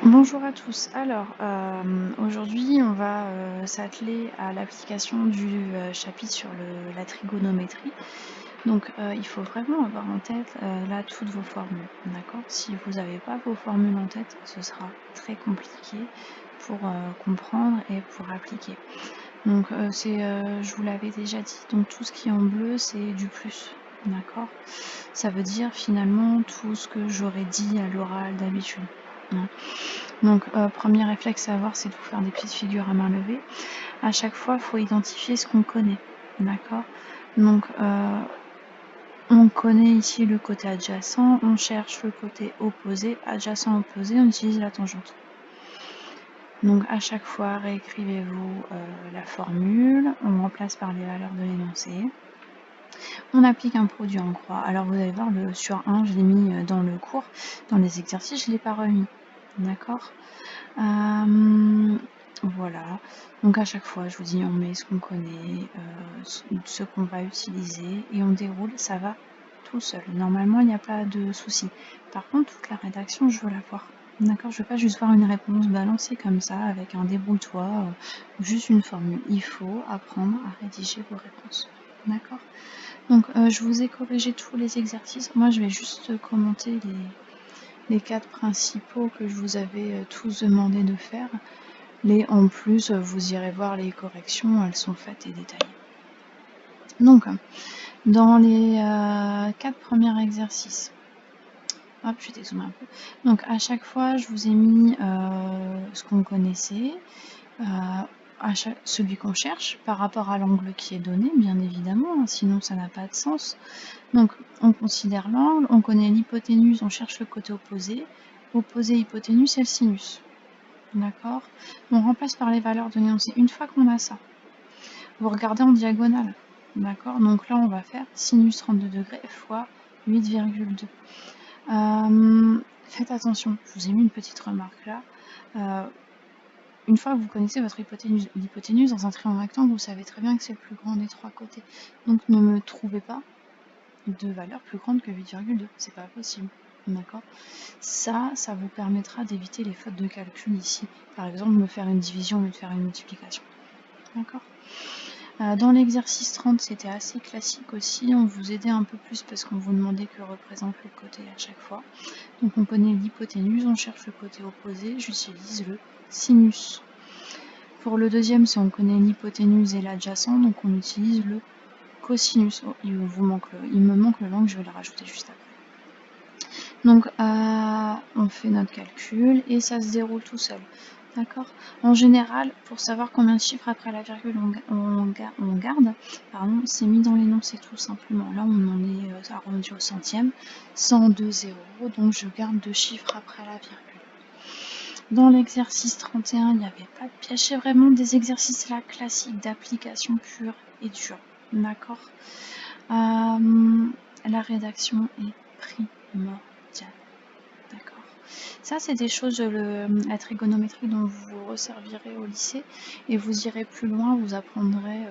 Bonjour à tous. Alors, aujourd'hui, on va, s'atteler à l'application du, chapitre sur la trigonométrie. Donc, il faut vraiment avoir en tête, là, toutes vos formules, d'accord? Si vous n'avez pas vos formules en tête, ce sera très compliqué pour, comprendre et pour appliquer. Donc, je vous l'avais déjà dit, donc tout ce qui est en bleu, c'est du plus, d'accord? Ça veut dire finalement tout ce que j'aurais dit à l'oral d'habitude, hein. Donc, premier réflexe à avoir, c'est de vous faire des petites figures à main levée. À chaque fois, il faut identifier ce qu'on connaît, d'accord? Donc, on connaît ici le côté adjacent, on cherche le côté opposé. Adjacent, opposé, on utilise la tangente. Donc, à chaque fois, réécrivez-vous la formule, on remplace par les valeurs de l'énoncé. On applique un produit en croix. Alors, vous allez voir, le sur 1, je l'ai mis dans le cours. Dans les exercices, je ne l'ai pas remis, d'accord? Voilà, donc à chaque fois, je vous dis, on met ce qu'on connaît, ce qu'on va utiliser et on déroule, ça va tout seul. Normalement, il n'y a pas de souci. Par contre, toute la rédaction, je veux la voir. D'accord? Je veux pas juste voir une réponse balancée comme ça avec un débrouille-toi, juste une formule. Il faut apprendre à rédiger vos réponses. D'accord? Donc, je vous ai corrigé tous les exercices. Moi, je vais juste commenter les 4 principaux que je vous avais tous demandé de faire. Les en plus, vous irez voir les corrections, elles sont faites et détaillées. Donc, dans les 4 premiers exercices, hop, je dézoome un peu. Donc, à chaque fois, je vous ai mis ce qu'on connaissait, celui qu'on cherche par rapport à l'angle qui est donné, bien évidemment, hein, sinon ça n'a pas de sens. Donc, on considère l'angle, on connaît l'hypoténuse, on cherche le côté opposé. Opposé, hypoténuse, et le sinus. D'accord? On remplace par les valeurs de l'énoncé. Une fois qu'on a ça, vous regardez en diagonale. D'accord? Donc là, on va faire sinus 32 degrés fois 8,2. Faites attention, je vous ai mis une petite remarque là. Une fois que vous connaissez votre l'hypoténuse dans un triangle rectangle, vous savez très bien que c'est le plus grand des 3 côtés. Donc ne me trouvez pas de valeur plus grande que 8,2. C'est pas possible. D'accord? Ça vous permettra d'éviter les fautes de calcul ici. Par exemple, me faire une division au lieu de faire une multiplication. D'accord? Dans l'exercice 30, c'était assez classique aussi. On vous aidait un peu plus parce qu'on vous demandait que représente le côté à chaque fois. Donc on connaît l'hypoténuse, on cherche le côté opposé, j'utilise le sinus. Pour le deuxième, si on connaît l'hypoténuse et l'adjacent, donc on utilise le cosinus. Oh, il me manque le langue, je vais le rajouter juste après. Donc, on fait notre calcul et ça se déroule tout seul. D'accord? En général, pour savoir combien de chiffres après la virgule on garde, c'est mis dans l'énoncé tout simplement. Là, on en est arrondi au centième, 102 zéros, donc je garde 2 chiffres après la virgule. Dans l'exercice 31, il n'y avait pas de piège, c'est vraiment des exercices là classiques d'application pure et dure. D'accord? La rédaction est primordiale. D'accord. Ça, c'est des choses, la trigonométrie dont vous vous resservirez au lycée et vous irez plus loin, vous apprendrez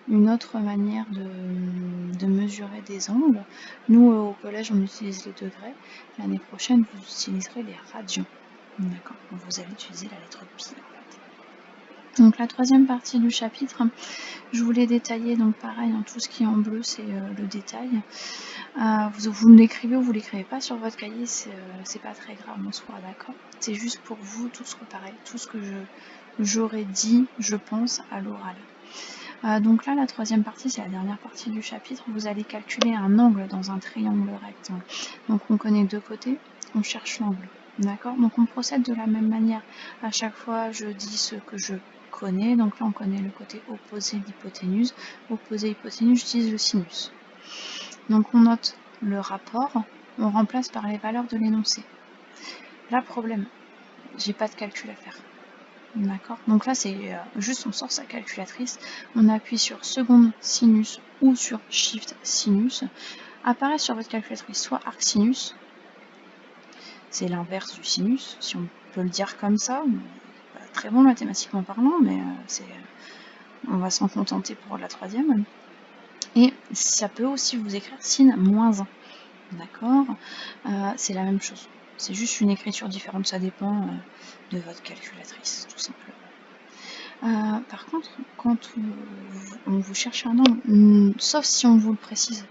une autre manière de mesurer des angles. Nous, au collège, on utilise les degrés. L'année prochaine, vous utiliserez les radians. D'accord. Vous allez utiliser la lettre pi, en fait. Donc, la troisième partie du chapitre, je voulais détailler, donc pareil, tout ce qui est en bleu, c'est le détail. Vous l'écrivez ou vous l'écrivez pas sur votre cahier, c'est pas très grave en soi, d'accord? C'est juste pour vous, tout ce que pareil, tout ce que j'aurais dit, je pense, à l'oral. Donc là, la troisième partie, c'est la dernière partie du chapitre. Vous allez calculer un angle dans un triangle rectangle. Donc on connaît 2 côtés, on cherche l'angle, d'accord? Donc on procède de la même manière. À chaque fois, je dis ce que je connais. Donc là, on connaît le côté opposé de l'hypoténuse. Opposé hypoténuse, j'utilise le sinus. Donc on note le rapport, on remplace par les valeurs de l'énoncé. Là, problème, j'ai pas de calcul à faire. D'accord? Donc là, c'est juste on sort sa calculatrice, on appuie sur seconde sinus ou sur shift sinus. Apparaît sur votre calculatrice soit arc sinus, c'est l'inverse du sinus, si on peut le dire comme ça. Pas très bon mathématiquement parlant, mais on va s'en contenter pour la troisième. Et ça peut aussi vous écrire sin -1. D'accord? C'est la même chose. C'est juste une écriture différente, ça dépend de votre calculatrice, tout simplement. Par contre, quand on vous cherche un nombre, sauf si on vous le précise,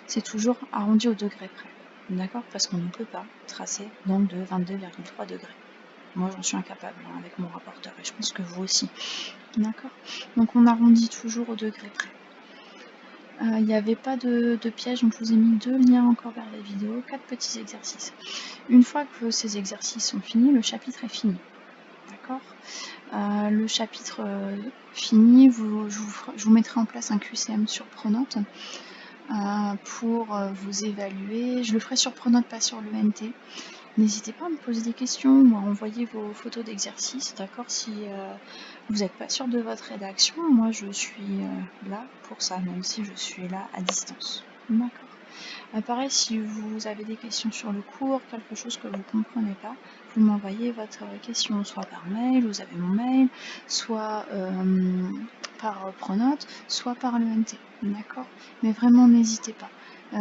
c'est toujours arrondi au degré près. D'accord? Parce qu'on ne peut pas tracer d'angle de 22,3 degrés. Moi, j'en suis incapable avec mon rapporteur et je pense que vous aussi. D'accord? Donc, on arrondit toujours au degré près. Il n'y avait pas de piège, donc je vous ai mis 2 liens encore vers la vidéo, 4 petits exercices. Une fois que ces exercices sont finis, le chapitre est fini. D'accord? Le chapitre fini, je vous mettrai en place un QCM sur Pronote pour vous évaluer. Je le ferai sur Pronote, pas sur l'ENT. N'hésitez pas à me poser des questions ou à envoyer vos photos d'exercice, d'accord? Si vous n'êtes pas sûr de votre rédaction, moi je suis là pour ça, même si je suis là à distance. D'accord. Pareil, si vous avez des questions sur le cours, quelque chose que vous ne comprenez pas, vous m'envoyez votre question soit par mail, vous avez mon mail, soit par Pronote, soit par l'ENT. D'accord? Mais vraiment, n'hésitez pas.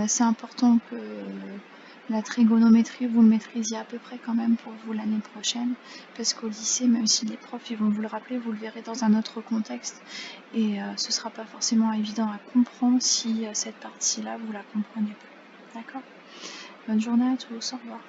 C'est important que la trigonométrie, vous le maîtrisiez à peu près quand même pour vous l'année prochaine, parce qu'au lycée, même si les profs ils vont vous le rappeler, vous le verrez dans un autre contexte, et ce sera pas forcément évident à comprendre si cette partie-là, vous la comprenez pas. D'accord? Bonne journée à tous, au revoir.